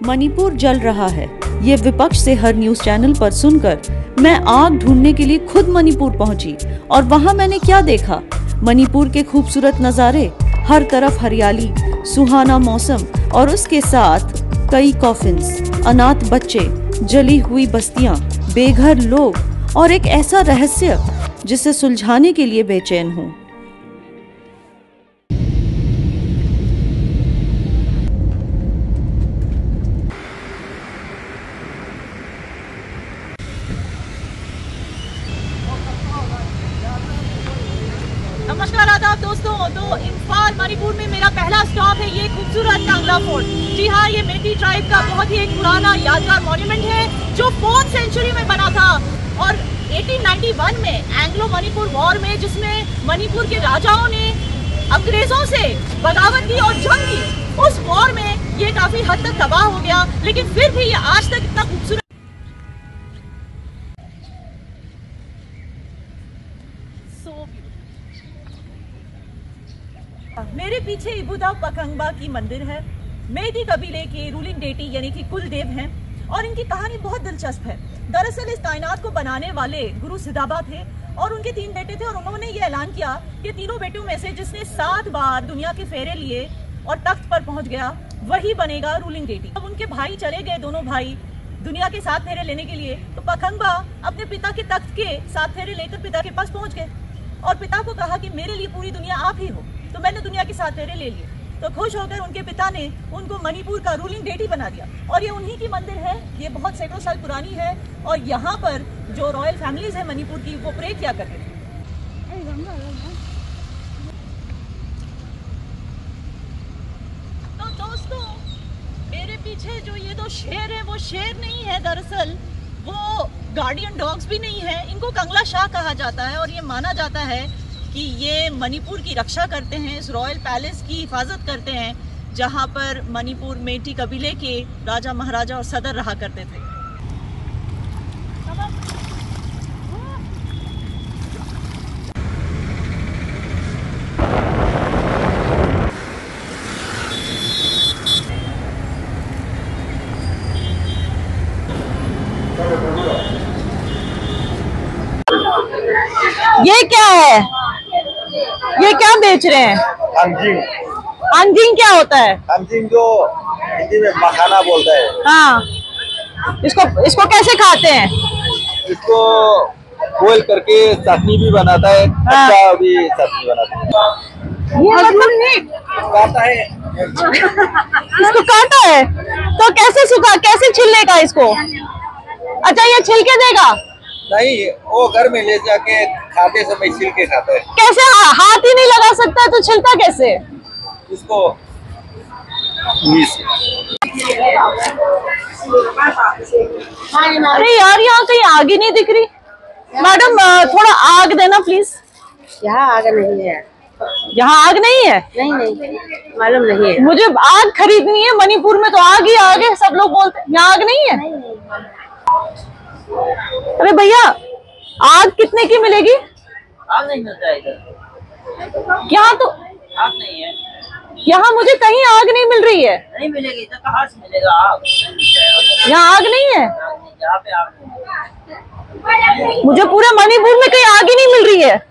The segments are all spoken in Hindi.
मणिपुर जल रहा है, ये विपक्ष से हर न्यूज चैनल पर सुनकर मैं आग ढूंढने के लिए खुद मणिपुर पहुंची और वहां मैंने क्या देखा। मणिपुर के खूबसूरत नज़ारे, हर तरफ हरियाली, सुहाना मौसम और उसके साथ कई कॉफिन्स, अनाथ बच्चे, जली हुई बस्तियां, बेघर लोग और एक ऐसा रहस्य जिसे सुलझाने के लिए बेचैन हूँ। नमस्कार आदाब दोस्तों। तो इम्फाल मणिपुर में मेरा पहला स्टॉप है ये खूबसूरत कांगड़ा फोर्ट। जी हाँ, ये मेटी ट्राइब का बहुत ही एक पुराना यादगार मॉन्यूमेंट है जो 4th सेंचुरी में बना था और 1891 में एंग्लो मणिपुर वॉर में, जिसमें मणिपुर के राजाओं ने अंग्रेजों से बगावत की और जंग की, उस वॉर में ये काफी हद तक तबाह हो गया, लेकिन फिर भी ये आज तक इतना खूबसूरत। मेरे पीछे इबुदा पखंगबा की मंदिर है। मेटी कबीले के रूलिंग डेटी यानी कि कुल देव हैं और इनकी कहानी बहुत दिलचस्प है। दरअसल इस कायनात को बनाने वाले गुरु सिदाबा थे और उनके 3 बेटे थे और उन्होंने ये ऐलान किया कि तीनों बेटों में से जिसने 7 बार दुनिया के फेरे लिए और तख्त पर पहुंच गया वही बनेगा रूलिंग डेटी। अब उनके भाई चले गए, दोनों भाई दुनिया के 7 फेरे लेने के लिए, तो पखंगबा अपने पिता के तख्त के 7 फेरे लेकर पिता के पास पहुंच गए और पिता को कहा कि मेरे लिए पूरी दुनिया आप ही हो। तो मैंने दुनिया के 7 फेरे ले लिए। तो खुश होकर उनके पिता ने उनको मणिपुर का रूलिंग डेटी बना दिया और ये उन्हीं की मंदिर है। ये बहुत सैकड़ों साल पुरानी है और यहाँ पर जो रॉयल फैमिलीज है मणिपुर की, वो प्रे किया करते थे। तो दोस्तों, मेरे पीछे जो ये 2 शेर है, वो शेर नहीं है, दरअसल वो गार्डियन डॉग्स भी नहीं है। इनको कंगला शाह कहा जाता है और ये माना जाता है कि ये मणिपुर की रक्षा करते हैं, इस रॉयल पैलेस की हिफाजत करते हैं जहां पर मणिपुर मेटी कबीले के राजा महाराजा और सदर रहा करते थे। ये क्या है? ये क्या बेच रहे हैं? अंजिंग। अंजिंग क्या होता है? अंजिंग जो हिंदी में मखाना बोलता है। हाँ, इसको कैसे खाते हैं? इसको बॉईल करके चटनी भी बनाता है, कच्चा भी चटनी बनाता है। ये मतलब नहीं काटा है। इसको काटा है तो कैसे छिलेगा इसको? अच्छा, ये छिलके देगा? नहीं, वो घर में ले जाके खाते समय छिल के खाता है। कैसे? हाथ ही नहीं लगा सकता तो छिलता कैसे? इसको अरे यार, यहाँ कहीं आग ही नहीं दिख रही। मैडम थोड़ा आग देना प्लीज। यहाँ आग नहीं है। यहाँ आग नहीं है? नहीं, मालूम नहीं है। मुझे आग खरीदनी है। मणिपुर में तो आग ही आग है, सब लोग बोलते हैं। यहाँ आग नहीं है? अरे भैया, आग कितने की मिलेगी? आग नहीं मिलता है इधर। यहाँ तो आग नहीं है। यहाँ मुझे कहीं आग नहीं मिल रही है। नहीं मिलेगी तो कहाँ से मिलेगा आग? यहाँ आग नहीं है। यहाँ पे आग नहीं। मुझे पूरे मणिपुर में कहीं आग ही नहीं मिल रही है।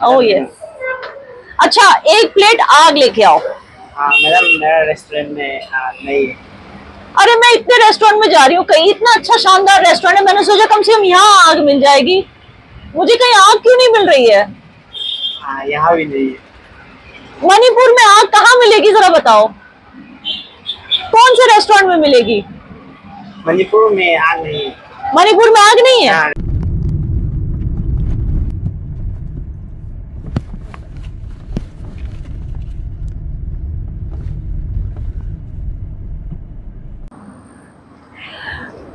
ओह ये अच्छा, 1 प्लेट आग लेके आओ। हाँ मैडम, मेरा रेस्टोरेंट में नहीं है। अरे मैं इतने रेस्टोरेंट में जा रही हूँ, कहीं इतना अच्छा शानदार रेस्टोरेंट है, मैंने सोचा कम से कम यहाँ आग मिल जाएगी, मुझे कहीं आग क्यों नहीं मिल रही है? हाँ, यहाँ भी नहीं है। मणिपुर में आग कहाँ मिलेगी जरा बताओ, कौन से रेस्टोरेंट में मिलेगी? मणिपुर में आग नहीं है। मणिपुर में आग नहीं है? हाँ।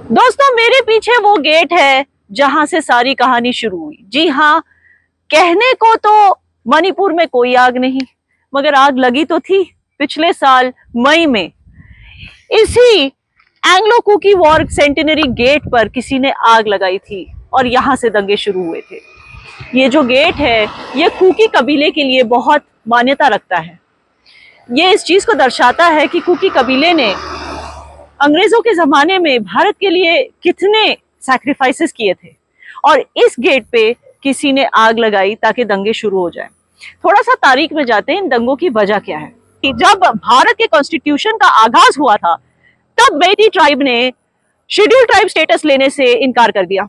दोस्तों मेरे पीछे वो गेट है जहां से सारी कहानी शुरू हुई। जी हाँ, कहने को तो मणिपुर में कोई आग नहीं, मगर आग लगी तो थी पिछले साल मई में। इसी Anglo Kuki war centenary gate पर किसी ने आग लगाई थी और यहां से दंगे शुरू हुए थे। ये जो गेट है ये कुकी कबीले के लिए बहुत मान्यता रखता है। ये इस चीज को दर्शाता है कि कुकी कबीले ने अंग्रेजों के जमाने में भारत के लिए कितने सैक्रिफाइसेस किए थे और इस गेट पे किसी ने आग लगाई ताकि दंगे शुरू हो जाए। थोड़ा सा तारीख में जाते हैं, इन दंगों की वजह क्या है। जब भारत के कॉन्स्टिट्यूशन का आगाज हुआ था तब मेइती ट्राइब ने शेड्यूल ट्राइब स्टेटस लेने से इनकार कर दिया,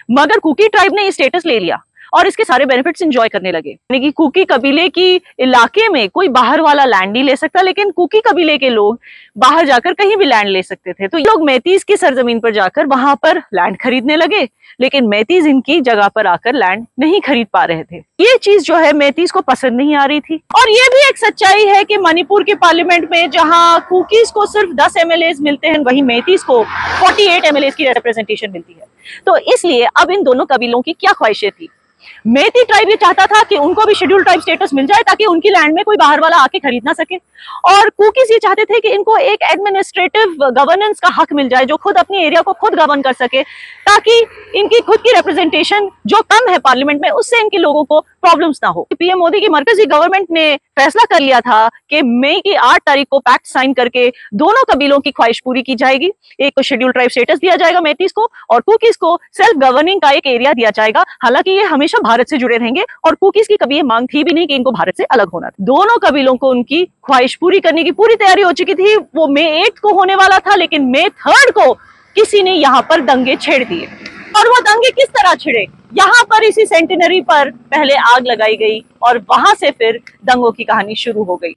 मगर कुकी ट्राइब ने ये स्टेटस ले लिया और इसके सारे बेनिफिट्स एंजॉय करने लगे। यानी कि कुकी कबीले की इलाके में कोई बाहर वाला लैंड नहीं ले सकता, लेकिन कुकी कबीले के लोग बाहर जाकर कहीं भी लैंड ले सकते थे। तो ये लोग मैतीज की सरजमीन पर जाकर वहां पर लैंड खरीदने लगे, लेकिन मैतीज इनकी जगह पर आकर लैंड नहीं खरीद पा रहे थे। ये चीज जो है मैतीज को पसंद नहीं आ रही थी। और ये भी एक सच्चाई है कि मणिपुर के पार्लियामेंट में जहां कुकीज को सिर्फ 10 MLAs मिलते हैं, वहीं मैतीज को 48 MLAs की रिप्रेजेंटेशन मिलती है। तो इसलिए अब इन दोनों कबीलों की क्या ख्वाहिशें थी। मेती ट्राइब ये चाहता था कि उनको भी शेड्यूल ट्राइब स्टेटस मिल जाए ताकि उनकी लैंड में कोई बाहर वाला आके खरीद ना सके, और कुकीज ये चाहते थे कि इनको एक एडमिनिस्ट्रेटिव गवर्नेंस का हक मिल जाए, जो खुद अपनी एरिया को खुद गवर्न कर सके, ताकि इनकी खुद की रिप्रेजेंटेशन जो कम है पार्लियामेंट में उससे इनके लोगों को प्रॉब्लम्स ना हो। पीएम मोदी की मरकजी गवर्नमेंट ने फैसला कर लिया था कि मई की 8 तारीख को पैक्ट साइन करके दोनों कबीलों की ख्वाहिश पूरी की जाएगी। एक को शेड्यूल ट्राइब स्टेटस दिया जाएगा मैतीज को, और कुकीज को सेल्फ गवर्निंग का एक एरिया दिया जाएगा। हालांकि ये हमेशा भारत से जुड़े रहेंगे और कुकीज की कभी ये मांग थी भी नहीं कि इनको भारत से अलग होना था। दोनों कबीलों को उनकी ख्वाहिश पूरी करने की पूरी तैयारी हो चुकी थी। वो मई 8 को होने वाला था, लेकिन मई 3 को किसी ने यहाँ पर दंगे छेड़ दिए। और वो दंगे किस तरह छिड़े, यहाँ पर इसी सेंटिनरी पर पहले आग लगाई गई और वहां से फिर दंगों की कहानी शुरू हो गई।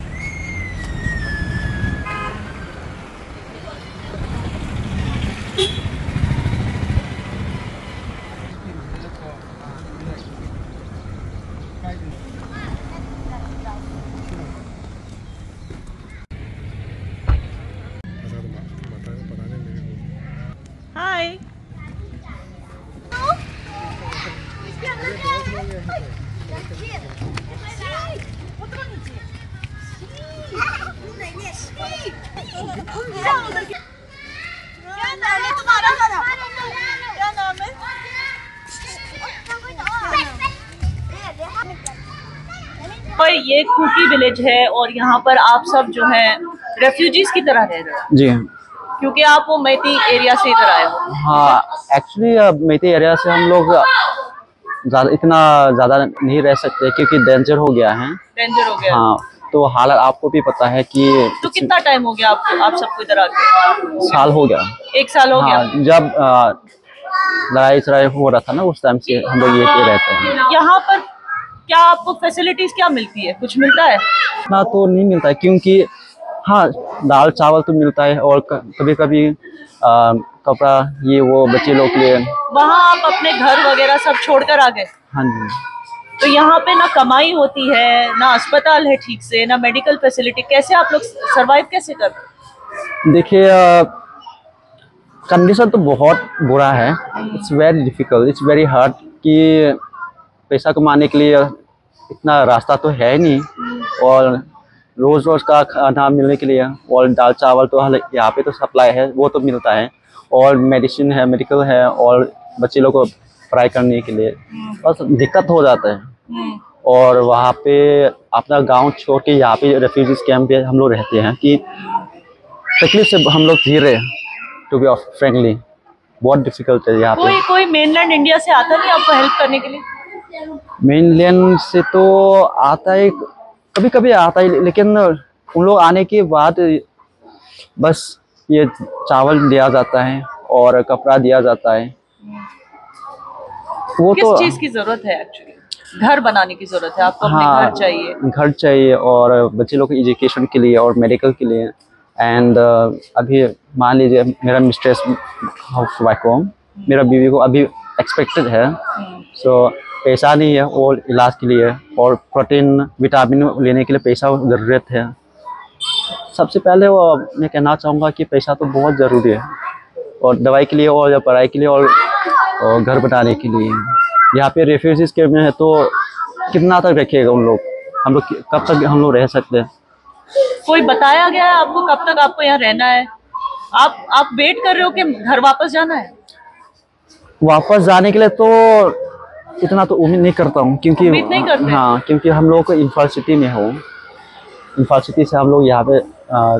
हाय, पर ये कुकी विलेज है और यहाँ पर आप सब जो है रेफ्यूजीज की तरह रह रहे हो। जी क्योंकि आप वो मैती एरिया से इधर आए हो। हाँ, एक्चुअली मैती एरिया से हम लोग इतना ज़्यादा नहीं रह सकते क्योंकि डेंजर हो गया है। डेंजर हो गया। हाँ, तो हालत आपको भी पता है कि तो कितना टाइम हो गया आपको, आप सबको इधर आके? साल हो गया। 1 साल हो गया। हाँ, जब लड़ाई चढ़ाई हो रहा था ना उस टाइम से हम लोग ये रहते हैं। यहाँ पर क्या आपको फैसिलिटीज क्या मिलती है, कुछ मिलता है? इतना तो नहीं मिलता है क्योंकि हाँ, दाल चावल तो मिलता है और कभी कभी कपड़ा ये वो बच्चे लोग के लिए। वहाँ आप अपने घर वगैरह सब छोड़कर आ गए? हाँ जी। तो यहाँ पे ना कमाई होती है, ना अस्पताल है ठीक से, ना मेडिकल फैसिलिटी, कैसे आप लोग सरवाइव कैसे करते हैं? देखिए, कंडीशन तो बहुत बुरा है। It's very difficult, it's very hard कि पैसा कमाने के लिए इतना रास्ता तो है नहीं, और रोज़ रोज़ का खाना मिलने के लिए, और दाल चावल तो यहाँ पे तो सप्लाई है, वो तो मिलता है, और मेडिसिन है, मेडिकल है, और बच्चे लोग को पढ़ाई करने के लिए बस दिक्कत हो जाता है। और वहाँ पे अपना गांव छोड़ के यहाँ पे रेफ्यूजीज कैंप पे हम लोग रहते हैं कि तकलीफ से हम लोग जी रहे हैं। टू बी फ्रेंकली बहुत डिफिकल्ट है यहाँ पे। कोई मेनलैंड इंडिया से आता नहीं आपको हेल्प करने के लिए? मेनलैंड से तो आता है, कभी कभी आता है, लेकिन उन लोग आने के बाद बस ये चावल दिया जाता है और कपड़ा दिया जाता है। वो किस तो चीज की जरूरत है एक्चुअली? घर बनाने की जरूरत है आपको, अपने हाँ, घर चाहिए। घर चाहिए और बच्चे लोग के एजुकेशन के लिए और मेडिकल के लिए। एंड अभी मान लीजिए मेरा मिस्ट्रेस हाउस वाइफ को, मेरा बीवी को अभी एक्सपेक्टेड है, सो पैसा नहीं है वो इलाज के लिए और प्रोटीन विटामिन लेने के लिए पैसा ज़रूरत है। सबसे पहले वो मैं कहना चाहूँगा कि पैसा तो बहुत ज़रूरी है, और दवाई के लिए और या पढ़ाई के लिए और घर बनाने के लिए। यहाँ पे रेफ्यूजीज के में है तो कितना तक रखिएगा उन लोग, हम लोग कब तक हम लोग रह सकते हैं? कोई बताया गया है आपको कब तक आपको यहाँ रहना है? आप वेट कर रहे हो कि घर वापस जाना है? वापस जाने के लिए तो इतना तो उम्मीद नहीं करता हूँ, क्योंकि उम्मीद नहीं करते? हाँ, क्योंकि हम लोग को इम्फाल सिटी में हो, इम्फाल सिटी से हम लोग यहाँ पे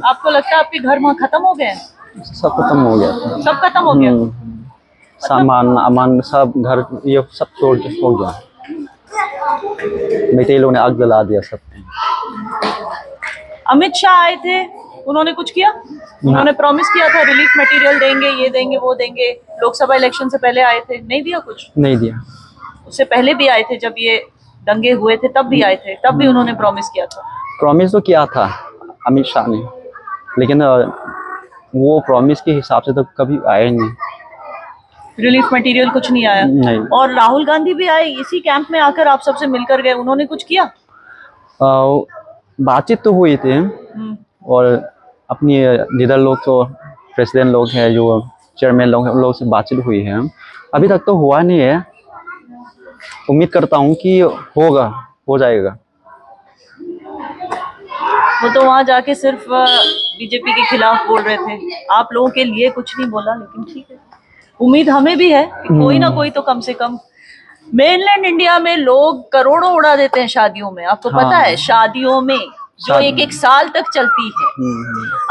आपको लगता है आपके घर वहाँ खत्म हो गए हैं? सब खत्म हो गया। सब खत्म हो गया? सामान अमान सब घर ये सब छोड़ के हो गया। मेरे लोगों ने आग जला दिया सब। अमित शाह आए थे, उन्होंने कुछ किया? उन्होंने प्रॉमिस किया था रिलीफ मटेरियल देंगे, ये देंगे, वो देंगे। लोकसभा इलेक्शन से पहले आए थे, नहीं दिया कुछ? नहीं दिया। उससे पहले भी आए थे, जब ये दंगे हुए थे तब भी आए थे, तब भी उन्होंने प्रॉमिस किया था। प्रॉमिस तो किया था अमित शाह ने, लेकिन वो प्रॉमिस के हिसाब से तो कभी आए नहीं। रिलीफ मटेरियल कुछ नहीं आया? नहीं। और राहुल गांधी भी आए इसी कैंप में आकर आप सबसे मिलकर गए, उन्होंने कुछ किया? बातचीत तो हुई थी, और अपनी लीडर लोग तो प्रेसिडेंट लोग हैं, जो चेयरमैन लोग हैं, उन लोगों से बातचीत हुई है। अभी तक तो हुआ नहीं है, उम्मीद करता हूँ कि होगा, हो जाएगा। वो तो वहाँ जाके सिर्फ बीजेपी के खिलाफ बोल रहे थे, आप लोगों के लिए कुछ नहीं बोला, लेकिन ठीक है, उम्मीद हमें भी है कि कोई ना कोई तो कम से कम। मेनलैंड इंडिया में लोग करोड़ों उड़ा देते हैं शादियों में, आपको पता है? शादियों में जो एक साल तक चलती है।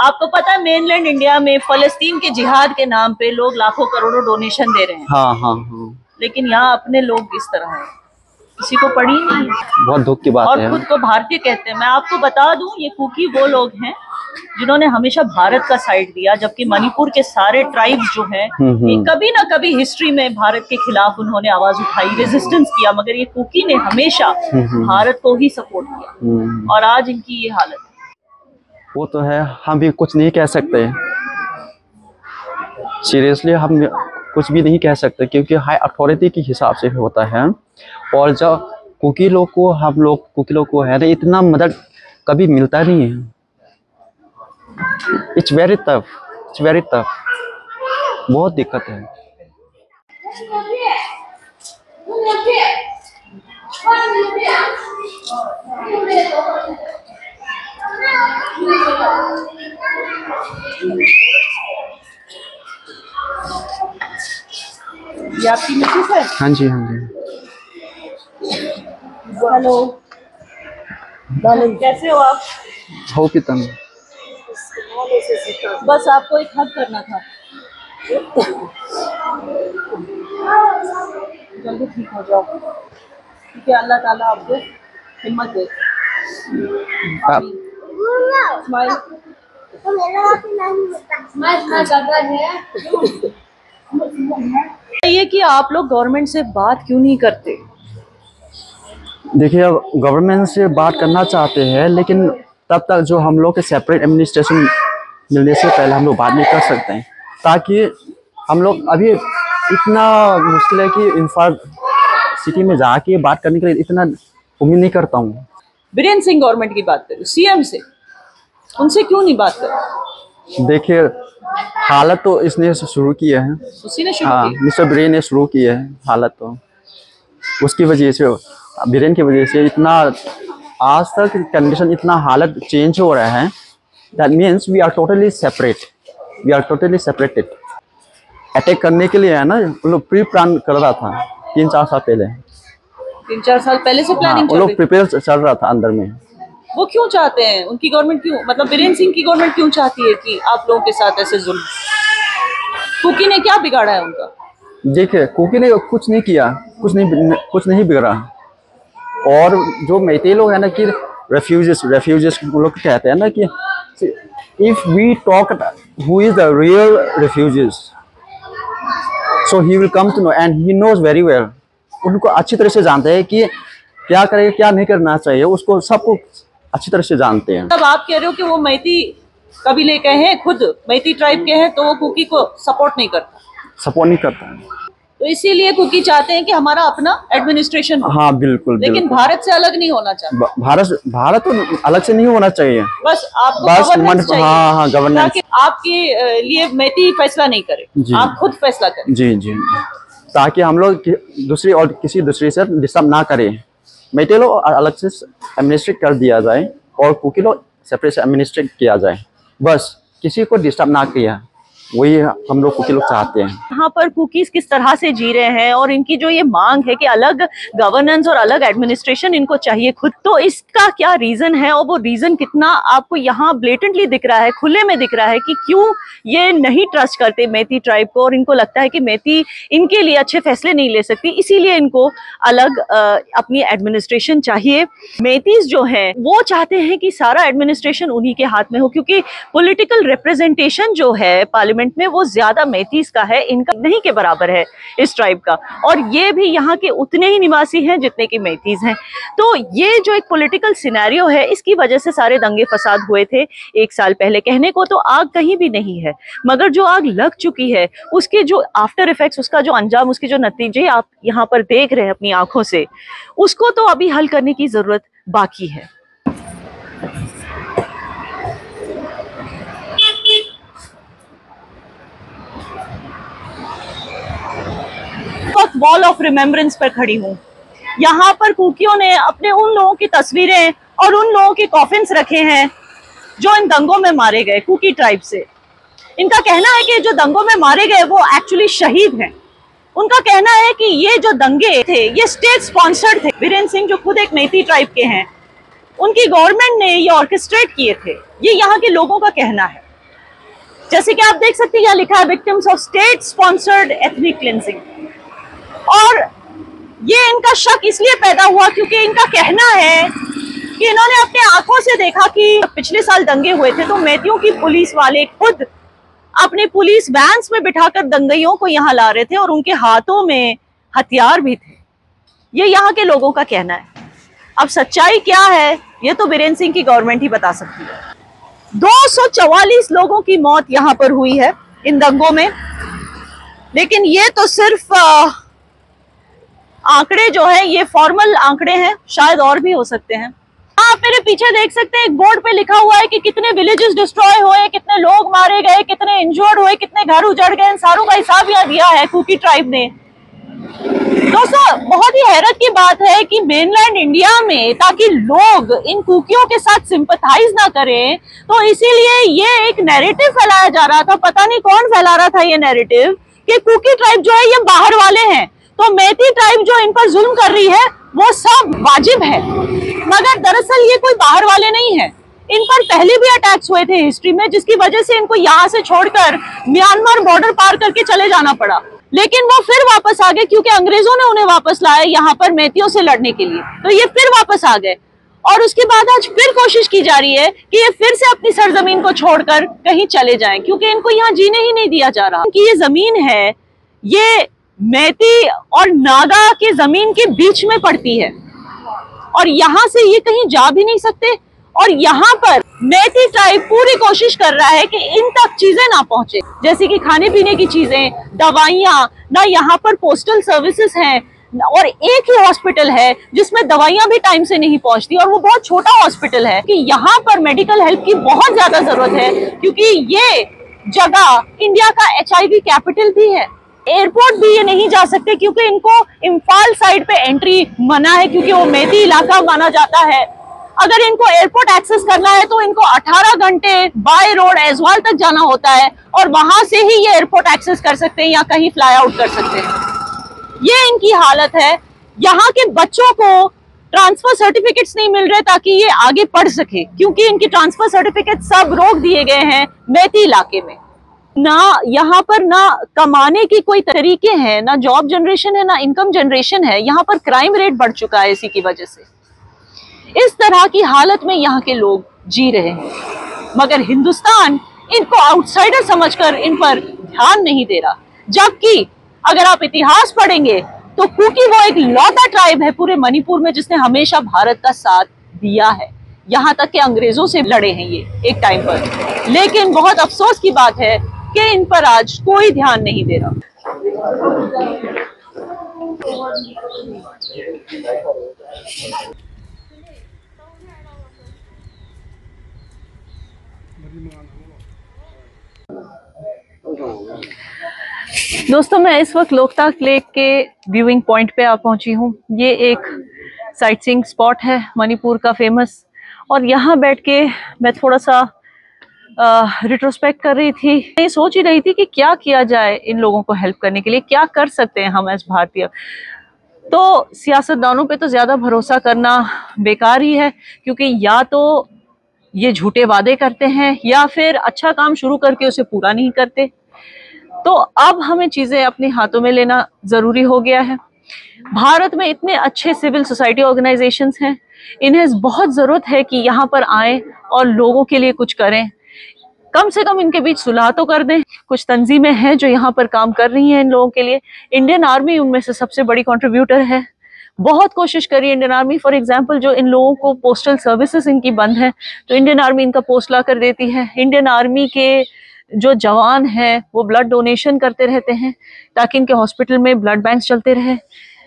आपको पता है मेनलैंड इंडिया में फलस्तीन के जिहाद के नाम पे लोग लाखों करोड़ों डोनेशन दे रहे हैं। हाँ हाँ हाँ। लेकिन यहाँ अपने लोग इस तरह है, किसी को पड़ी नहीं है। बहुत दुख की बात और है। खुद को भारतीय कहते हैं। मैं आपको बता दूं, ये कुकी वो लोग हैं जिन्होंने हमेशा भारत का साइड दिया, जबकि मणिपुर के सारे ट्राइब्स जो हैं, ये कभी ना कभी हिस्ट्री में भारत के खिलाफ उन्होंने आवाज उठाई, रेजिस्टेंस किया, मगर ये कुकी ने हमेशा भारत को ही सपोर्ट किया, और आज इनकी ये हालत है। वो तो है, हम भी कुछ नहीं कह सकते, सीरियसली हम कुछ भी नहीं कह सकते, क्योंकि हाई अथॉरिटी के हिसाब से होता है। और जब कुकी लोग को है ना, इतना मदद कभी मिलता नहीं है। इट्स वेरी टफ, बहुत दिक्कत है। ये आपकी मिसेस है? हाँ जी, हाँ जी। हेलो, कैसे हो आप? हो पितन। बस आपको एक हक करना था, जल्दी ठीक हो जाओ, क्योंकि अल्लाह ताला आपको हिम्मत दे। स्माइल। ये कि आप लोग गवर्नमेंट से बात क्यों नहीं करते? देखिए, अब गवर्नमेंट से बात करना चाहते हैं, लेकिन तब तक जो हम लोग के सेपरेट एडमिनिस्ट्रेशन मिलने से पहले हम लोग बात नहीं कर सकते हैं, ताकि हम लोग अभी इतना मुश्किल है कि इम्फाल सिटी में जाके बात करने के लिए इतना उम्मीद नहीं करता हूँ। बीरेन सिंह गवर्नमेंट की बात करूँ, सीएम से, उनसे क्यों नहीं बात कर? देखिए, हालत तो इसने शुरू किया है, उसी ने शुरू हाँ, की। मिस्टर बीरेन ने शुरू किया है हालत, तो उसकी वजह से, बीरेन की वजह से इतना आज तक कंडीशन, इतना हालत चेंज हो रहा है। That means we are totally separated. Attack करने के लिए है ना, वो लोग प्री प्लान कर रहा था 3-4 साल पहले। 3-4 साल पहले से प्लानिंग वो लोग प्रिपेयर चल रहा था अंदर में। वो क्यों चाहते हैं? उनकी गवर्नमेंट क्यों, मतलब बीरेन सिंह की गवर्नमेंट क्यों चाहती है कि आप लोगों के साथ ऐसे जुल्म? कुकी ने क्या बिगाड़ा है उनका? देखिए, कुकी ने कुछ नहीं किया, कुछ नहीं बिगड़ा। और जो मैते लोग है ना कि रेफ्यूजिस लोग कहते हैं ना कि if we talk who is the real refugees, so he will come to know and he knows very well. उनको अच्छी तरह से जानते हैं कि क्या करें क्या नहीं करना चाहिए, उसको सबको अच्छी तरह से जानते हैं। तब आप कह रहे हो कि वो मैती कबीले के हैं, खुद मैती ट्राइब के हैं, तो वो कुकी को सपोर्ट नहीं करता है। तो इसीलिए कुकी चाहते हैं कि हमारा अपना एडमिनिस्ट्रेशन हो। हाँ बिल्कुल, लेकिन भारत से अलग नहीं होना चाहिए। भारत तो अलग से नहीं होना चाहिए, बस आपको गवर्नेंस चाहिए। हाँ गवर्नेंस, ताकि आपके लिए मैती फैसला नहीं करे, आप खुद फैसला करें। जी जी, ताकि हम लोग दूसरी और किसी दूसरे से डिस्टर्ब ना करें। मैते लोग अलग से एडमिनिस्ट्रेट कर दिया जाए और कुकी लोग सेपरेट से एडमिनिस्ट्रेट किया जाए, बस किसी को डिस्टर्ब ना किया, वही हम लोग कुकी लोग चाहते हैं। यहाँ पर कुकीज किस तरह से जी रहे हैं और इनकी जो ये मांग है कि अलग गवर्नेंस और अलग एडमिनिस्ट्रेशन इनको चाहिए खुद, तो इसका क्या रीजन है और वो रीजन कितना आपको यहाँ ब्लेटेंटली दिख रहा है, खुले में दिख रहा है कि क्यों ये नहीं ट्रस्ट करते मैती ट्राइब को और इनको लगता है कि मैती इनके लिए अच्छे फैसले नहीं ले सकती, इसीलिए इनको अलग अपनी एडमिनिस्ट्रेशन चाहिए। मैतीज जो हैं वो चाहते हैं कि सारा एडमिनिस्ट्रेशन उन्हीं के हाथ में हो, क्योंकि पॉलिटिकल रिप्रेजेंटेशन जो है पार्लियामेंट में वो ज्यादा मैतीज का है, इनका नहीं के बराबर है इस ट्राइब का, और ये भी यहाँ के उतने ही निवासी हैं जितने के मैतीज हैं। तो ये जो एक पॉलिटिकल सिनेरियो है, इसकी वजह से सारे दंगे फसाद हुए थे 1 साल पहले। कहने को तो आग कहीं भी नहीं है, मगर जो आग लग चुकी है उसके जो आफ्टर इफेक्ट्स, उसका जो अंजाम, उसके जो नतीजे आप यहाँ पर देख रहे हैं अपनी आंखों से, उसको तो अभी हल करने की जरूरत बाकी है। वॉल ऑफ रिमेम्बरेंस पर खड़ी हूँ। यहाँ पर कुकियों ने अपने उन लोगों की तस्वीरें और उन लोगों के कॉफिन्स रखे हैं जो इन दंगों में मारे गए कुकी ट्राइब से। इनका कहना है कि जो दंगों में मारे गए वो एक्चुअली शहीद हैं। उनका कहना है कि ये जो दंगे थे ये स्टेट स्पॉन्सर्ड थे। बीरेन्द्र सिंह जो खुद एक मैती ट्राइब के हैं, उनकी गवर्नमेंट ने ये ऑर्केस्ट्रेट किए थे, ये यहाँ के लोगों का कहना है। जैसे कि आप देख सकते हैं यहाँ लिखा है victims of state sponsored ethnic cleansing, और ये इनका शक इसलिए पैदा हुआ क्योंकि इनका कहना है कि इन्होंने अपने आंखों से देखा कि पिछले साल दंगे हुए थे तो मैतियों की पुलिस वाले खुद अपने पुलिस वैन्स में बिठाकर दंगइयों को यहाँ ला रहे थे और उनके हाथों में हथियार भी थे। ये यहाँ के लोगों का कहना है। अब सच्चाई क्या है ये तो बीरेन्द्र सिंह की गवर्नमेंट ही बता सकती है। 244 लोगों की मौत यहाँ पर हुई है इन दंगों में, लेकिन ये तो सिर्फ आंकड़े जो है ये फॉर्मल आंकड़े हैं, शायद और भी हो सकते हैं। आप मेरे पीछे देख सकते हैं एक बोर्ड पे लिखा हुआ है कि कितने विलेजेस डिस्ट्रॉय हुए, कितने लोग मारे गए, कितने इंजर्ड हुए, कितने घर उजड़ गए। इन सारों का हिसाब यहाँ दिया है कुकी ट्राइब ने। दोस्तों बहुत ही हैरत की बात है कि मेनलैंड इंडिया में ताकि लोग इन कुकियों के साथ सिंपथाइज ना करें, तो इसीलिए ये एक नैरेटिव फैलाया जा रहा था। पता नहीं कौन फैला रहा था ये नैरेटिव कि कुकी ट्राइब जो है ये बाहर वाले हैं, तो मैती ट्राइब जो इन पर जुल्म कर रही है वो सब वाजिब है। मगर दरअसल ये कोई बाहर वाले नहीं है। इन पर पहले भी अटैक्स हुए थे हिस्ट्री में, जिसकी वजह से इनको यहाँ से छोड़कर म्यांमार बॉर्डर पार करके चले जाना पड़ा। लेकिन वो फिर वापस आ गए क्योंकि अंग्रेजों ने उन्हें वापस लाया यहाँ पर मैतियों से लड़ने के लिए, तो ये फिर वापस आ गए। और उसके बाद आज फिर कोशिश की जा रही है कि ये फिर से अपनी सरजमीन को छोड़कर कहीं चले जाएं, क्योंकि इनको यहाँ जीने ही नहीं दिया जा रहा। कि ये जमीन है ये मैती और नागा के जमीन के बीच में पड़ती है और यहाँ से ये कहीं जा भी नहीं सकते। और यहाँ पर मैती ट्राइब पूरी कोशिश कर रहा है कि इन तक चीजें ना पहुंचे, जैसे कि खाने पीने की चीजें, दवाइयाँ। ना यहाँ पर पोस्टल सर्विसेज हैं और एक ही हॉस्पिटल है जिसमें दवाइयाँ भी टाइम से नहीं पहुंचती, और वो बहुत छोटा हॉस्पिटल है। कि यहाँ पर मेडिकल हेल्प की बहुत ज्यादा जरूरत है क्योंकि ये जगह इंडिया का HIV कैपिटल भी है। एयरपोर्ट भी ये नहीं जा सकते क्योंकि इनको इम्फाल साइड पे एंट्री मना है, क्योंकि वो मैती इलाका माना जाता है। अगर इनको एयरपोर्ट एक्सेस करना है तो इनको 18 घंटे बाय रोड एजवाल तक जाना होता है और वहां से ही ये एयरपोर्ट एक्सेस कर सकते हैं या कहीं फ्लाई आउट कर सकते हैं। ये इनकी हालत है। यहाँ के बच्चों को ट्रांसफर सर्टिफिकेट्स नहीं मिल रहे ताकि ये आगे पढ़ सके, क्योंकि इनकी ट्रांसफर सर्टिफिकेट सब रोक दिए गए हैं मैती इलाके में। ना यहाँ पर ना कमाने की कोई तरीके हैं, ना जॉब जनरेशन है, ना इनकम जनरेशन है। यहाँ पर क्राइम रेट बढ़ चुका है इसी की वजह से। इस तरह की हालत में यहाँ के लोग जी रहे हैं। मगर हिंदुस्तान इनको आउटसाइडर समझकर इन पर ध्यान नहीं दे रहा। जबकि अगर आप इतिहास पढ़ेंगे तो कुकी वो एक लौता ट्राइब है पूरे मणिपुर में जिसने हमेशा भारत का साथ दिया है। यहाँ तक कि अंग्रेजों से लड़े हैं ये एक टाइम पर। लेकिन बहुत अफसोस की बात है कि इन पर आज कोई ध्यान नहीं दे रहा। दोस्तों, मैं इस वक्त लोकताक लेक के व्यूइंग पॉइंट पे आ पहुंची हूँ। ये एक साइट सीइंग स्पॉट है मणिपुर का फेमस, और यहाँ बैठ के मैं थोड़ा सा रिट्रोस्पेक्ट कर रही थी। मैं सोच ही रही थी कि क्या किया जाए इन लोगों को हेल्प करने के लिए, क्या कर सकते हैं हम एज भारतीय। तो सियासतदानों पे तो ज़्यादा भरोसा करना बेकार ही है, क्योंकि या तो ये झूठे वादे करते हैं या फिर अच्छा काम शुरू करके उसे पूरा नहीं करते। तो अब हमें चीज़ें अपने हाथों में लेना ज़रूरी हो गया है। भारत में इतने अच्छे सिविल सोसाइटी ऑर्गेनाइजेशंस हैं, इन्हें बहुत ज़रूरत है कि यहाँ पर आएँ और लोगों के लिए कुछ करें। कम से कम इनके बीच सुलह तो कर दें। कुछ तंजीमें हैं जो यहाँ पर काम कर रही हैं इन लोगों के लिए। इंडियन आर्मी उनमें से सबसे बड़ी कंट्रीब्यूटर है। बहुत कोशिश करी इंडियन आर्मी। फॉर एग्जांपल, जो इन लोगों को पोस्टल सर्विसेज इनकी बंद है तो इंडियन आर्मी इनका पोस्ट ला कर देती है। इंडियन आर्मी के जो जवान हैं वो ब्लड डोनेशन करते रहते हैं ताकि इनके हॉस्पिटल में ब्लड बैंक चलते रहे।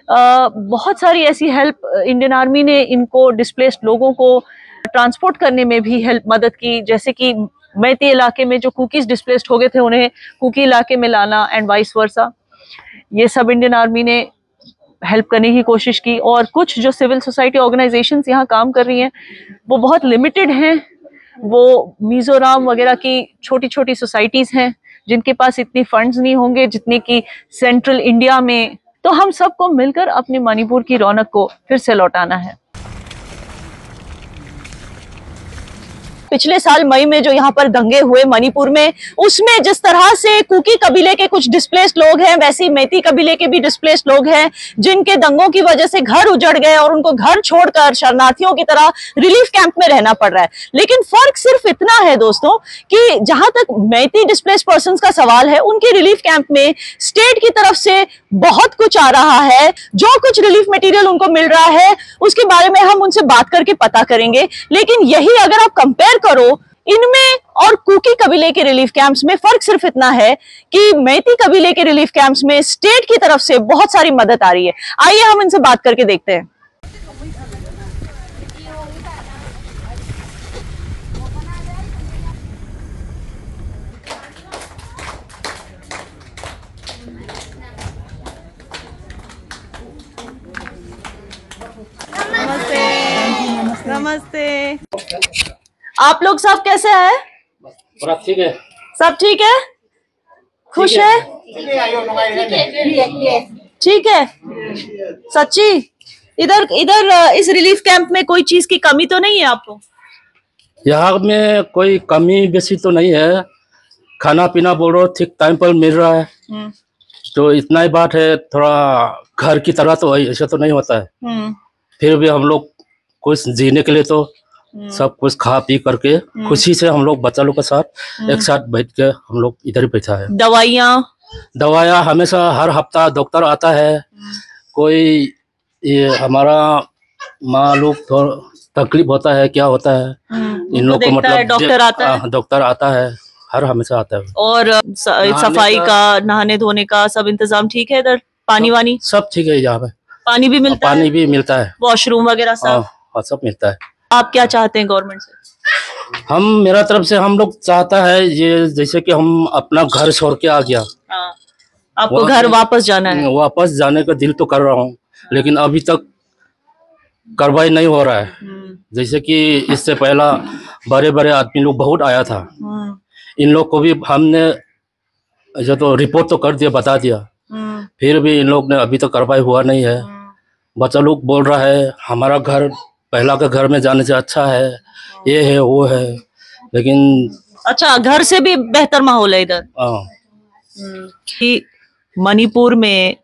बहुत सारी ऐसी हेल्प इंडियन आर्मी ने इनको डिस्प्लेस्ड लोगों को ट्रांसपोर्ट करने में भी मदद की। जैसे कि मैती इलाके में जो कुकीज डिस्प्लेस्ड हो गए थे उन्हें कुकी इलाके में लाना एंड वाइस वर्सा। ये सब इंडियन आर्मी ने हेल्प करने की कोशिश की। और कुछ जो सिविल सोसाइटी ऑर्गेनाइजेशंस यहाँ काम कर रही हैं वो बहुत लिमिटेड हैं। वो मिजोरम वगैरह की छोटी छोटी सोसाइटीज़ हैं जिनके पास इतनी फंड्स नहीं होंगे जितनी कि सेंट्रल इंडिया में। तो हम सबको मिलकर अपने मणिपुर की रौनक को फिर से लौटाना है। पिछले साल मई में जो यहाँ पर दंगे हुए मणिपुर में, उसमें जिस तरह से कुकी कबीले के कुछ डिस्प्लेस्ड लोग हैं, वैसे ही मैती कबीले के भी डिस्प्लेस्ड लोग हैं जिनके दंगों की वजह से घर उजड़ गए और उनको घर छोड़कर शरणार्थियों की तरह रिलीफ कैंप में रहना पड़ रहा है। लेकिन फर्क सिर्फ इतना है दोस्तों कि जहां तक मैती डिस्प्लेस्ड पर्संस का सवाल है, उनके रिलीफ कैंप में स्टेट की तरफ से बहुत कुछ आ रहा है। जो कुछ रिलीफ मटेरियल उनको मिल रहा है उसके बारे में हम उनसे बात करके पता करेंगे। लेकिन यही अगर आप कंपेयर करो इनमें और कुकी कबीले के रिलीफ कैंप्स में, फर्क सिर्फ इतना है कि मैती कबीले के रिलीफ कैंप्स में स्टेट की तरफ से बहुत सारी मदद आ रही है। आइए हम इनसे बात करके देखते हैं। नमस्ते। आप लोग सब कैसे हैं? ठीक है। सब ठीक है? खुश है? ठीक है। सच्ची इधर इस रिलीफ कैंप में कोई चीज की कमी तो नहीं है आपको? यहाँ में कोई कमी बेसी तो नहीं है। खाना पीना बोल रहे ठीक टाइम पर मिल रहा है। तो इतना ही बात है। थोड़ा घर की तरह तो ऐसा तो नहीं होता है। फिर भी हम लोग कुछ जीने के लिए तो सब कुछ खा पी करके खुशी से हम लोग बच्चा लोग के साथ एक साथ बैठ के हम लोग इधर ही बैठा है। दवाइयाँ हमेशा हर हफ्ता डॉक्टर आता है। कोई ये हमारा माँ लोग थोड़ा तकलीफ होता है, क्या होता है इन लोग को, मतलब डॉक्टर आता है हर हमेशा आता है। और सफाई का, नहाने धोने का सब इंतजाम ठीक है इधर? पानी वानी सब ठीक है? यहाँ पे पानी भी मिलता है? पानी भी मिलता है, वॉशरूम वगैरह सब मिलता है। आप क्या चाहते हैं गवर्नमेंट से? हम मेरा तरफ से हम लोग चाहता है ये, जैसे कि हम अपना घर छोड़ के आ गया, आपको घर वापस जाना है? वापस जाने का दिल तो कर रहा हूँ लेकिन अभी तक कार्रवाई नहीं हो रहा है। जैसे कि इससे पहला बड़े बड़े आदमी लोग बहुत आया था, इन लोग को भी हमने जो तो रिपोर्ट तो कर दिया, बता दिया, फिर भी इन लोग ने अभी तक कार्रवाई हुआ नहीं है। बच्चा लोग बोल रहा है हमारा घर पहला का घर में जाने से अच्छा है, ये है वो है, लेकिन अच्छा घर से भी बेहतर माहौल है इधर। मणिपुर में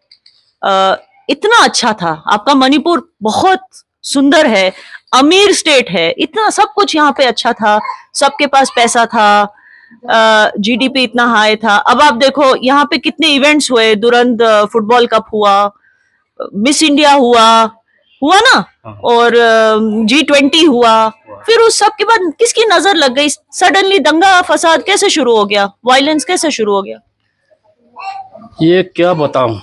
इतना अच्छा था, आपका मणिपुर बहुत सुंदर है, अमीर स्टेट है, इतना सब कुछ यहाँ पे अच्छा था, सबके पास पैसा था, जीडीपी इतना हाई था। अब आप देखो यहाँ पे कितने इवेंट्स हुए, दुरंत फुटबॉल कप हुआ, मिस इंडिया हुआ ना, और G20 हुआ। फिर उस सब के बाद किसकी नजर लग गई? सडनली दंगा फसाद कैसे शुरू हो गया, वायलेंस कैसे शुरू हो गया? ये क्या बताऊं,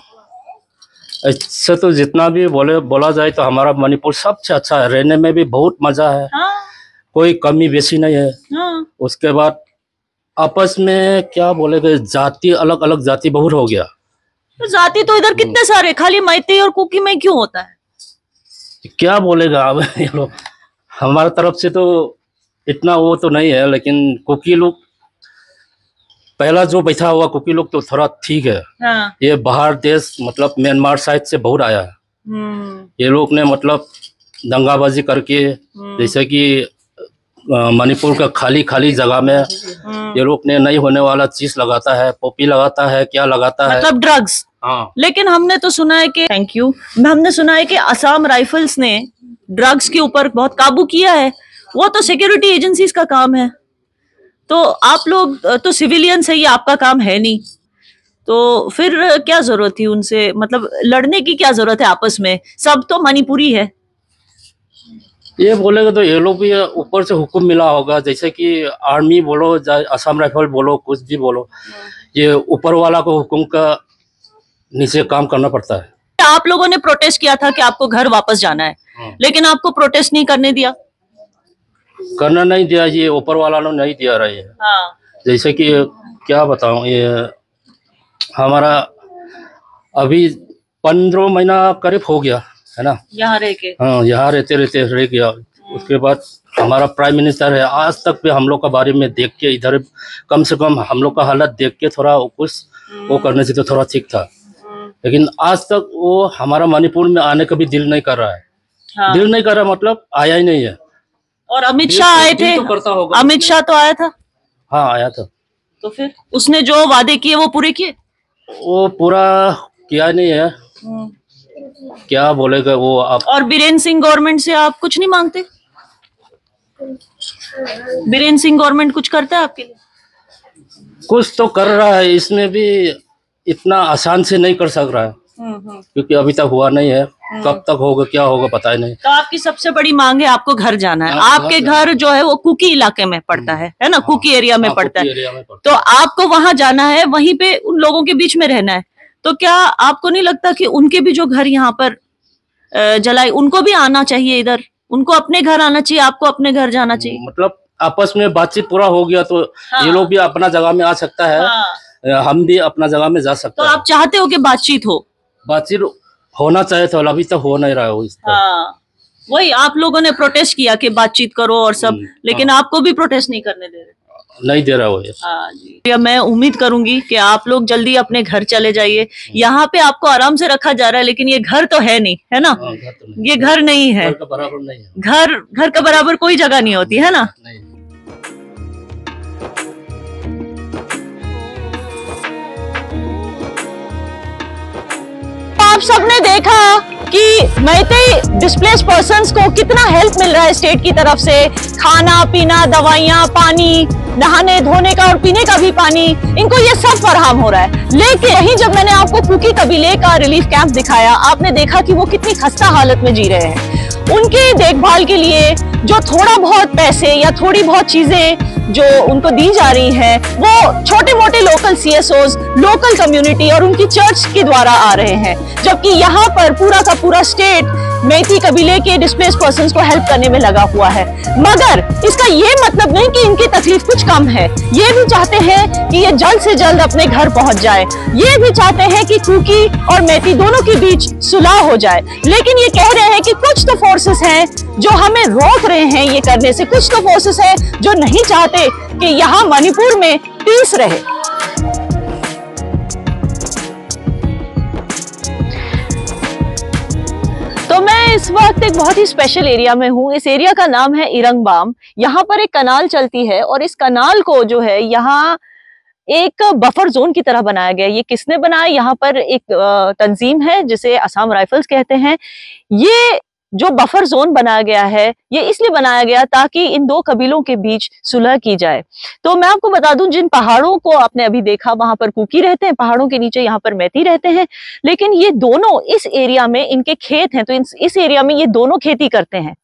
इससे तो जितना भी बोला जाए तो हमारा मणिपुर सबसे अच्छा है, रहने में भी बहुत मजा है। हाँ, कोई कमी बेसी नहीं है। हाँ, उसके बाद आपस में क्या बोलेगे, जाति अलग अलग जाति बहुत हो गया। तो जाति तो इधर कितने सारे, खाली मैती और कुकी में क्यों होता है? क्या बोलेगा अब ये लोग, हमारे तरफ से तो इतना वो तो नहीं है, लेकिन कुकी लोग पहला जो बैठा हुआ कुकी लोग तो थोड़ा ठीक है। हाँ, ये बाहर देश मतलब म्यांमार साइड से बहुत आया है। ये लोग ने मतलब दंगाबाजी करके, जैसे कि मणिपुर का खाली खाली जगह में ये लोग ने नहीं होने वाला चीज लगाता है, पॉपी लगाता है, क्या लगाता है, मतलब ड्रग्स। हाँ। लेकिन हमने तो सुना है कि, थैंक यू, हमने सुना है कि असम राइफल्स ने ड्रग्स के ऊपर बहुत काबू किया है। वो तो सिक्योरिटी एजेंसीज का काम है, तो आप लोग तो सिविलियंस है, ये आपका काम है नहीं, तो फिर क्या जरूरत थी उनसे, मतलब लड़ने की क्या जरूरत है आपस में? सब तो मणिपुरी है। ये बोलेगा तो ये लोग भी ऊपर से हुक्म मिला होगा, जैसे कि आर्मी बोलो, असम राइफल बोलो, कुछ भी बोलो, ये ऊपर वाला को हुक्म का नीचे काम करना पड़ता है। आप लोगों ने प्रोटेस्ट किया था कि आपको घर वापस जाना है, लेकिन आपको प्रोटेस्ट नहीं करने दिया। करना नहीं दिया, ये ऊपर वाला ने नहीं दिया रही है। हाँ। जैसे कि क्या बताऊं, ये हमारा अभी 15 महीना करीब हो गया है ना यहाँ रह के। हाँ, यहाँ रहते रहते रह गया। उसके बाद हमारा प्राइम मिनिस्टर है, आज तक भी हम लोग का बारे में देख के, इधर कम से कम हम लोग का हालत देख के थोड़ा कुछ वो करने से तो थोड़ा ठीक था, लेकिन आज तक वो हमारा मणिपुर में आने का भी दिल नहीं कर रहा है। हाँ। दिल नहीं कर रहा मतलब आया ही नहीं है। और अमित शाह आए थे, तो करता होगा, अमित शाह तो आया था। हाँ आया था। तो फिर उसने जो वादे किए वो पूरे किए? वो पूरा किया नहीं है, क्या बोलेगा वो आप। और बीरेन सिंह गवर्नमेंट से आप कुछ नहीं मांगते? बीरेन सिंह गवर्नमेंट कुछ करता है आपके लिए? कुछ तो कर रहा है, इसमें भी इतना आसान से नहीं कर सक रहा है, क्योंकि अभी तक हुआ नहीं है। कब तक होगा क्या होगा पता ही नहीं। तो आपकी सबसे बड़ी मांग है, आपको घर जाना है। आपके घर जो है वो कुकी इलाके में पड़ता है ना, कुकी एरिया में पड़ता है, तो आपको वहां जाना है, वहीं पे उन लोगों के बीच में रहना है। तो क्या आपको नहीं लगता कि उनके भी जो घर यहाँ पर जलाए, उनको भी आना चाहिए इधर, उनको अपने घर आना चाहिए, आपको अपने घर जाना चाहिए? मतलब आपस में बातचीत पूरा हो गया तो ये लोग भी अपना जगह में आ सकता है, हम भी अपना जगह में जा सकते हैं। तो आप चाहते हो कि बातचीत हो? बातचीत होना चाहिए था, अभी तक हो नहीं रहा है इस हाँ, वही आप लोगों ने प्रोटेस्ट किया कि बातचीत करो और सब, लेकिन आपको भी प्रोटेस्ट नहीं करने दे रहे। नहीं दे रहा वो। हाँ जी, मैं उम्मीद करूंगी कि आप लोग जल्दी अपने घर चले जाइए। यहाँ पे आपको आराम से रखा जा रहा है, लेकिन ये घर तो है नहीं, है ना? घर तो नहीं, ये घर नहीं है, घर का बराबर नहीं है। घर का बराबर कोई जगह नहीं होती है ना। नहीं। आप सबने देखा कि मैते डिस्प्लेस पर्सन्स को कितना हेल्प मिल रहा है स्टेट की तरफ से, खाना पीना, दवाइयाँ, पानी, नहाने धोने का और पीने का भी पानी, इनको ये सब फराहम हो रहा है। लेकिन यही जब मैंने आपको कुकी कबीले का रिलीफ कैंप दिखाया, आपने देखा कि वो कितनी खस्ता हालत में जी रहे हैं। उनकी देखभाल के लिए जो थोड़ा बहुत पैसे या थोड़ी बहुत चीजें जो उनको दी जा रही हैं, वो छोटे मोटे लोकल CSOs, लोकल कम्युनिटी और उनकी चर्च के द्वारा आ रहे हैं, जबकि यहाँ पर पूरा का पूरा स्टेट मैती कबीले के डिस्प्लेस पर्सन्स को हेल्प करने में लगा हुआ है। मगर इसका ये मतलब नहीं कि इनकी तकलीफ कुछ कम है। ये भी चाहते हैं कि ये जल्द से जल्द अपने घर पहुंच जाए। ये भी चाहते हैं कि कुकी और मैती दोनों के बीच सुलह हो जाए। लेकिन ये कह रहे हैं कि कुछ तो फोर्सेस हैं जो हमें रोक रहे हैं ये करने से, कुछ तो फोर्सेस हैं जो नहीं चाहते कि यहाँ मणिपुर में पीस रहे। तो मैं इस वक्त एक बहुत ही स्पेशल एरिया में हूँ। इस एरिया का नाम है इरंगबाम। यहाँ पर एक कनाल चलती है और इस कनाल को जो है यहाँ एक बफर जोन की तरह बनाया गया है। ये किसने बनाया? यहाँ पर एक तंजीम है जिसे असम राइफल्स कहते हैं। ये जो बफर जोन बनाया गया है, ये इसलिए बनाया गया ताकि इन दो कबीलों के बीच सुलह की जाए। तो मैं आपको बता दूं, जिन पहाड़ों को आपने अभी देखा, वहां पर कुकी रहते हैं, पहाड़ों के नीचे यहाँ पर मैती रहते हैं, लेकिन ये दोनों इस एरिया में इनके खेत हैं, तो इस एरिया में ये दोनों खेती करते हैं।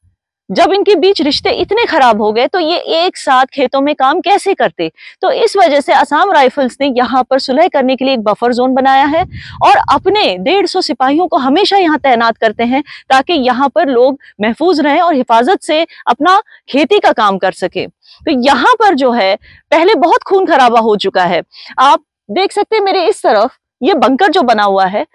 जब इनके बीच रिश्ते इतने खराब हो गए तो ये एक साथ खेतों में काम कैसे करते? तो इस वजह से असम राइफल्स ने यहाँ पर सुलह करने के लिए एक बफर जोन बनाया है और अपने 150 सिपाहियों को हमेशा यहाँ तैनात करते हैं ताकि यहाँ पर लोग महफूज रहें और हिफाजत से अपना खेती का काम कर सके। तो यहाँ पर जो है पहले बहुत खून खराबा हो चुका है। आप देख सकते हैं मेरे इस तरफ ये बंकर जो बना हुआ है,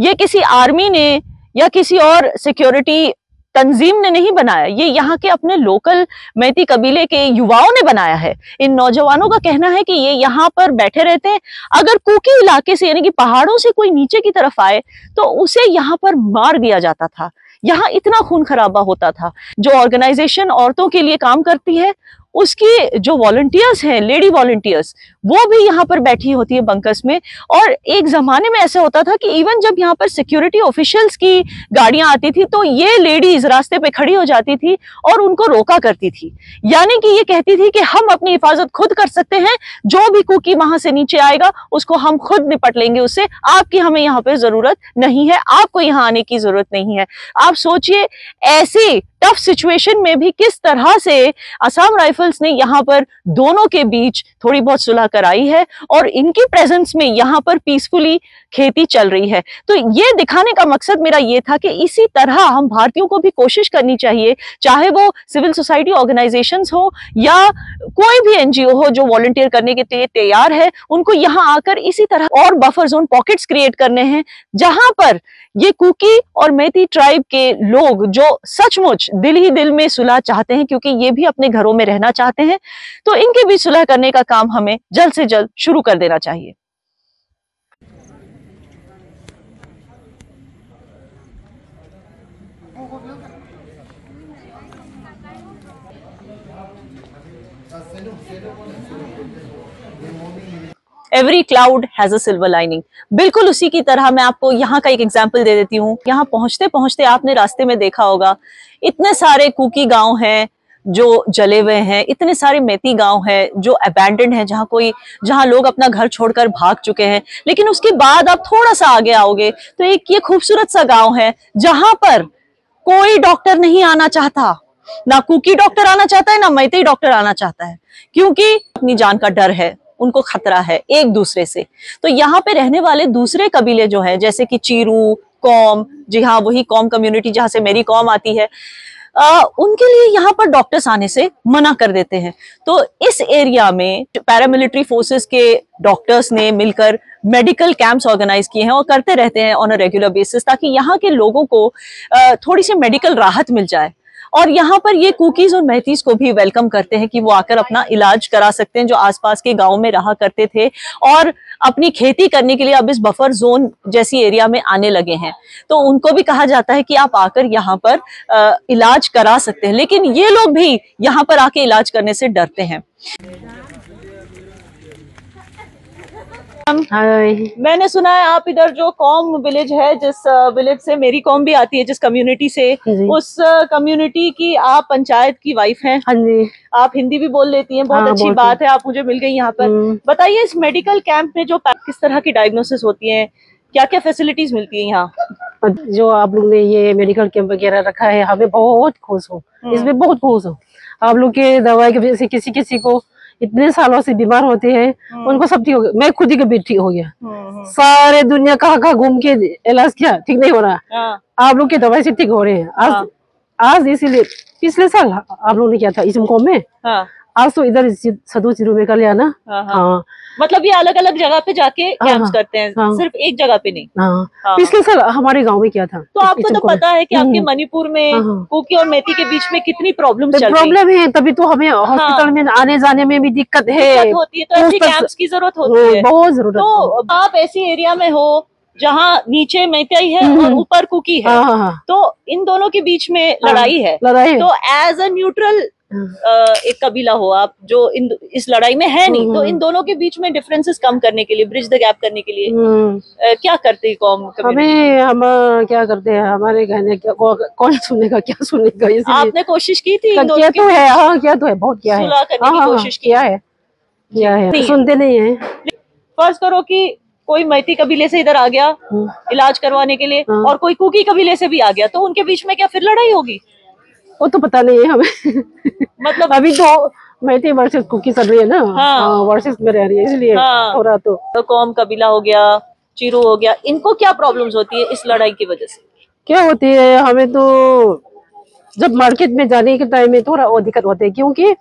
ये किसी आर्मी ने या किसी और सिक्योरिटी तंजीम ने नहीं बनाया, ये यहाँ के अपने लोकल मैती कबीले के युवाओं ने बनाया है। इन नौजवानों का कहना है कि ये यहाँ पर बैठे रहते हैं, अगर कुकी इलाके से यानी कि पहाड़ों से कोई नीचे की तरफ आए तो उसे यहाँ पर मार दिया जाता था। यहाँ इतना खून खराबा होता था। जो ऑर्गेनाइजेशन औरतों के लिए काम करती है, उसकी जो वॉलंटियर्स हैं, लेडी वॉलंटियर्स, वो भी यहाँ पर बैठी होती है बंकर्स में। और एक जमाने में ऐसा होता था कि इवन जब यहाँ पर सिक्योरिटी ऑफिशियल्स की गाड़ियां आती थी तो ये लेडीज रास्ते पे खड़ी हो जाती थी और उनको रोका करती थी, यानी कि ये कहती थी कि हम अपनी हिफाजत खुद कर सकते हैं, जो भी कुकी वहां से नीचे आएगा उसको हम खुद निपट लेंगे, उससे आपकी हमें यहाँ पे जरूरत नहीं है, आपको यहाँ आने की जरूरत नहीं है। आप सोचिए ऐसी टफ सिचुएशन में भी किस तरह से असम राइफल्स ने यहाँ पर दोनों के बीच थोड़ी बहुत सुलह कराई है और इनकी प्रेजेंस में यहाँ पर पीसफुली खेती चल रही है। तो ये दिखाने का मकसद मेरा ये था कि इसी तरह हम भारतीयों को भी कोशिश करनी चाहिए, चाहे वो सिविल सोसाइटी ऑर्गेनाइजेशंस हो या कोई भी एनजीओ हो जो वॉलंटियर करने के लिए तैयार है, उनको यहाँ आकर इसी तरह और बफर जोन पॉकेट्स क्रिएट करने हैं जहां पर ये कुकी और मैती ट्राइब के लोग जो सचमुच दिल ही दिल में सुलह चाहते हैं, क्योंकि ये भी अपने घरों में रहना चाहते हैं, तो इनके बीच सुलह करने का काम हमें जल्द से जल्द शुरू कर देना चाहिए। Every cloud has a silver lining. बिल्कुल उसी की तरह मैं आपको यहाँ का एक एग्जाम्पल दे देती हूँ। यहाँ पहुंचते पहुंचते आपने रास्ते में देखा होगा इतने सारे कुकी गांव हैं जो जले हुए हैं, इतने सारे मैती गांव हैं जो अबैंडन्ड हैं, जहाँ लोग अपना घर छोड़कर भाग चुके हैं। लेकिन उसके बाद आप थोड़ा सा आगे आओगे तो एक ये खूबसूरत सा गाँव है जहां पर कोई डॉक्टर नहीं आना चाहता, ना कुकी डॉक्टर आना चाहता है, ना मैती डॉक्टर आना चाहता है, क्योंकि अपनी जान का डर है, उनको खतरा है एक दूसरे से। तो यहाँ पे रहने वाले दूसरे कबीले जो हैं, जैसे कि चीरू, कौम, जी हाँ वही कौम कम्युनिटी जहाँ से मेरी कौम आती है, उनके लिए यहाँ पर डॉक्टर्स आने से मना कर देते हैं। तो इस एरिया में पैरामिलिट्री फोर्सेस के डॉक्टर्स ने मिलकर मेडिकल कैंप्स ऑर्गेनाइज किए हैं और करते रहते हैं ऑन अ रेगुलर बेसिस, ताकि यहाँ के लोगों को थोड़ी सी मेडिकल राहत मिल जाए। और यहाँ पर ये कुकीज और मैतीज को भी वेलकम करते हैं कि वो आकर अपना इलाज करा सकते हैं, जो आसपास के गांव में रहा करते थे और अपनी खेती करने के लिए अब इस बफर जोन जैसी एरिया में आने लगे हैं। तो उनको भी कहा जाता है कि आप आकर यहाँ पर इलाज करा सकते हैं, लेकिन ये लोग भी यहाँ पर आके इलाज करने से डरते हैं। मैंने सुना है आप इधर जो कौम विलेज है, जिस विलेज से मेरी कौम भी आती है, जिस कम्युनिटी से, उस कम्युनिटी की आप पंचायत की वाइफ हैं। हाँ जी। आप हिंदी भी बोल लेती हैं, बहुत अच्छी बात है, आप मुझे मिल गई यहाँ पर। बताइए इस मेडिकल कैंप में जो किस तरह की डायग्नोसिस होती है, क्या क्या फैसिलिटीज मिलती है यहाँ? जो आप लोग ने ये मेडिकल कैंप वगैरह रखा है, हमें बहुत खुश हो, इसमें बहुत खुश हो। आप लोग के दवाई की वजह से किसी को इतने सालों से बीमार होते हैं, उनको सब ठीक हो गया। मैं खुद ही कभी ठीक हो गया। सारे दुनिया कहाँ घूम के इलाज किया, ठीक नहीं हो रहा। आप लोग की दवाई से ठीक हो रहे हैं। आज इसीलिए पिछले साल आप लोगों ने किया था इस कौम में, आज तो इधर सदू चिरू में कर लिया ना। हाँ। मतलब ये अलग अलग जगह पे जाके कैंप्स करते हैं, सिर्फ एक जगह पे नहीं। पिछले साल हमारे गांव में किया था। तो आपको तो पता है कि आपके मणिपुर में कुकी और मैती के बीच में कितनी प्रॉब्लम है, तभी तो हमें हॉस्पिटल में आने जाने में भी दिक्कत होती है। तो ऐसे कैंप्स की जरूरत होती है, बहुत जरूरत। तो आप ऐसी एरिया में हो जहाँ नीचे मैती है और ऊपर कुकी है, तो इन दोनों के बीच में लड़ाई है। तो एज अ न्यूट्रल एक कबीला हो आप जो इस लड़ाई में है नहीं, तो इन दोनों के बीच में डिफरेंसेस कम करने के लिए, ब्रिज द गैप करने के लिए क्या करती है कौम? हमें हम क्या करते हैं, हमारे कहने क्या कौन सुनेगा, क्या सुनेगा, इसलिए आपने कोशिश की थी इन दोनों क्या तो है, हाँ क्या तो है, बहुत क्या है, सुलह करने की कोशिश किया है, सुनते नहीं है। फर्ज करो कि कोई मैती कबीले से इधर आ गया इलाज करवाने के लिए और कोई कुकी कबीले से भी आ गया, तो उनके बीच में क्या फिर लड़ाई होगी? वो तो पता नहीं है हमें। मतलब अभी तो मैती वर्सेस कुकी चल रही है ना, वर्सेस में रह रही है, इसलिए थोड़ा तो कौम कबीला हो गया, चिरू हो गया, इनको क्या प्रॉब्लम्स होती है इस लड़ाई की वजह से? क्या होती है, हमें तो जब मार्केट में जाने के टाइम में थोड़ा और दिक्कत होती है, क्योंकि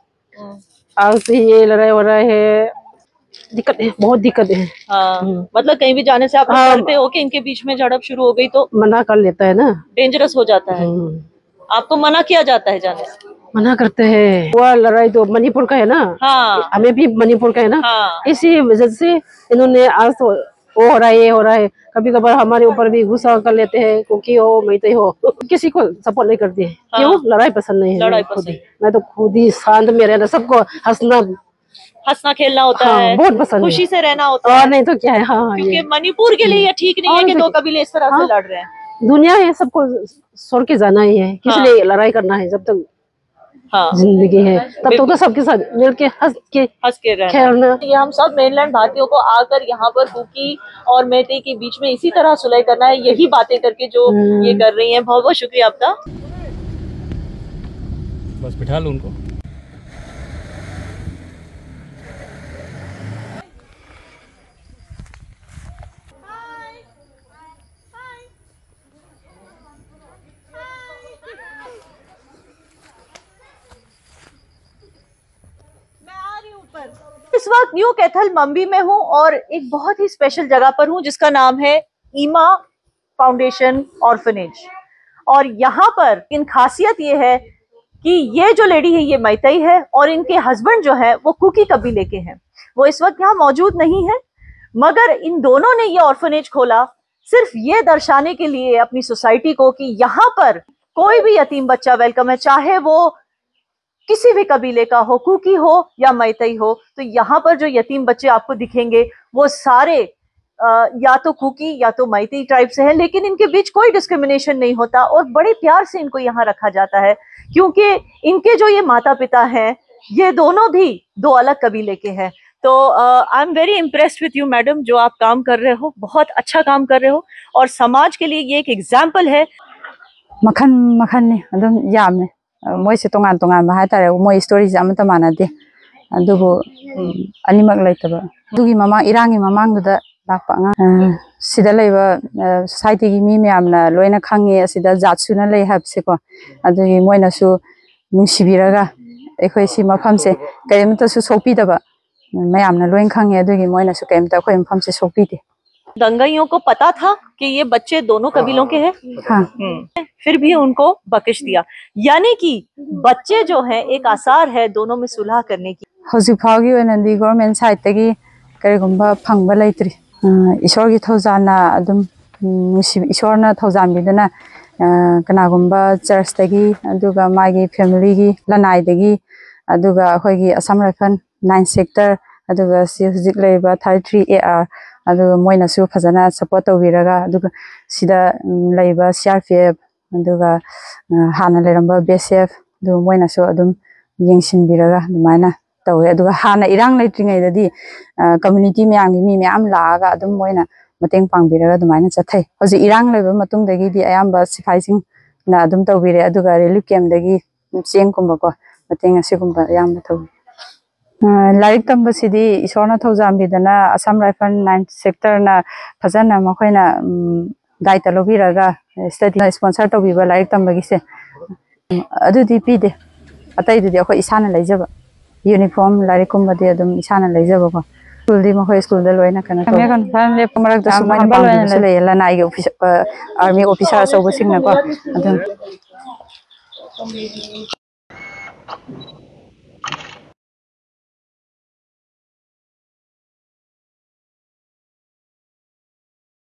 आज से ये लड़ाई हो रहा है, दिक्कत है, बहुत दिक्कत है। मतलब कहीं भी जाने से आप डरते हो कि इनके बीच में झड़प शुरू हो गई तो? मना कर लेता है ना, डेंजरस हो जाता है। आपको मना किया जाता है जाने से? मना करते हैं। वो लड़ाई तो मणिपुर का है ना, हमें भी मणिपुर का है ना, इसी वजह से इन्होंने आज तो वो हो रहा है, ये हो रहा है, कभी कभार हमारे ऊपर भी गुस्सा कर लेते हैं, क्योंकि हो मैते हो, किसी को सपोर्ट नहीं करती है। क्यों? लड़ाई पसंद नहीं है। लड़ाई पसंद, मैं तो खुद ही शांत में रहना, सबको हंसना खेलना होता है, बहुत पसंद, खुशी से रहना होता है, और नहीं तो क्या है। हाँ, क्योंकि मणिपुर के लिए ये ठीक नहीं है कि दो कबीले इस तरह से लड़ रहे हैं। दुनिया है, सबको छोड़ के जाना ही है, किस लिए लड़ाई करना है? जब तक जिंदगी है तब तक तो सबके साथ मिलके हंस के खेलना। ये हम सब मेनलैंड भारतीयों को आकर यहाँ पर कुकी और मैते के बीच में इसी तरह सुलह करना है, यही बातें करके जो ये कर रही हैं। बहुत बहुत शुक्रिया आपका। बस बिठा लो उनको। इस वक्त न्यू कैथल मंबी में हूँ और एक बहुत ही स्पेशल जगह पर हूँ जिसका नाम है ईमा फाउंडेशन ऑर्फनेज। और यहाँ पर इन खासियत ये है कि ये जो लेडी है ये मैतेई है और इनके हस्बैंड जो है वो कुकी कबीले के हैं। वो इस वक्त यहाँ मौजूद नहीं है, मगर इन दोनों ने ये ऑर्फनेज खोला सिर्फ ये दर्शाने के लिए अपनी सोसाइटी को कि यहाँ पर कोई भी यतीम बच्चा वेलकम है, चाहे वो किसी भी कबीले का हो, कुकी हो या मैतेई हो। तो यहाँ पर जो यतीम बच्चे आपको दिखेंगे वो सारे या तो कुकी या तो मैतेई ट्राइब से हैं, लेकिन इनके बीच कोई डिस्क्रिमिनेशन नहीं होता और बड़े प्यार से इनको यहाँ रखा जाता है, क्योंकि इनके जो ये माता पिता हैं ये दोनों भी दो अलग कबीले के हैं। तो I am very impressed with you madam, जो आप काम कर रहे हो, बहुत अच्छा काम कर रहे हो और समाज के लिए ये एक एग्जाम्पल है। मखन मखन याम मोइसे तोंगान तोंगान हाइतारे मोइ स्टोरीज अमता मानदे अदुबो अनिमक लैतबा दुगी ममा इरांगी ममांगदा लापा सिदा लैबा सोसाइटी की मी म्यामना लोइना खंगे असिदा जातसुना लै हाबसेको अदुगी मोइनासु नुसिबिरागा एखोइसि मफमसे कयमतसु सोपीदबा म्यामना लोइन खंगे अदुगी मोइनासु कयमता अखोइ मफमसे सोपीदे। दंगाइयों को पता था कि ये बच्चे दोनों कबीलों के हैं, फिर भी उनको बख्श दिया, यानी कि बच्चे जो हैं एक आसार है दोनों में सुलह करने की। हौजिक फाउगी ओनंदी गवर्नमेंट साइड तगी करिगुंबा फंगबा लैत्रि ईश्वर की थौजाना अदुम ईश्वरना थौजानबिदना कनागुंबा चर्च तगी अदुगा मागी फैमिली की लनाइदगी अदुगा अखोइगी असम राइफल 9 सेक्टर अदुगा हौजिक लैबा 33 AR अदुगा मोइनासु फजना सपोर्ट तौबिरागा अदुगा सिदा लैबा CRPF अदुगा हाना लेरंबा BSF अदुगा मोइनासु अदुम येंसिनबिरागा दुमाइना तौवे अदुगा हाना इरांग लैत्रिङैददि कम्युनिटी म्यामगी मी म्याम लागा अदुम मोइना मतेंग पांगबिरागा दुमाइना चथै हौजि इरांग लैबा मतुंगदगिदि अयाम्बा सिफाइसिंग ना अदुम तौबिरे अदुगा रिलीफ कैम्पदगी चेंगकुंबको मतेंग असिगुंबा अयाम्बा तौबि लाइक तंबसिदी ईश्वरना थौजानबिदना असम राइफल 9 सेक्टर ना फजना मखोइना गाइड लोबिरागा स्टडी स्पॉन्सर तौबिबा लाइक तंबगिसे अदुदि पिदे अतैदुदि अखो इसाना लैजबा यूनिफॉर्म लाइक कुंबदि अदुम इसाना लैजबाको स्कूल दी मखो स्कूल द लोइना कना तो मेगन फैमिली मरक दसु माइना पांबा ले लनाई ऑफिसर आर्मी ऑफिसर सबसिंगना को अदुम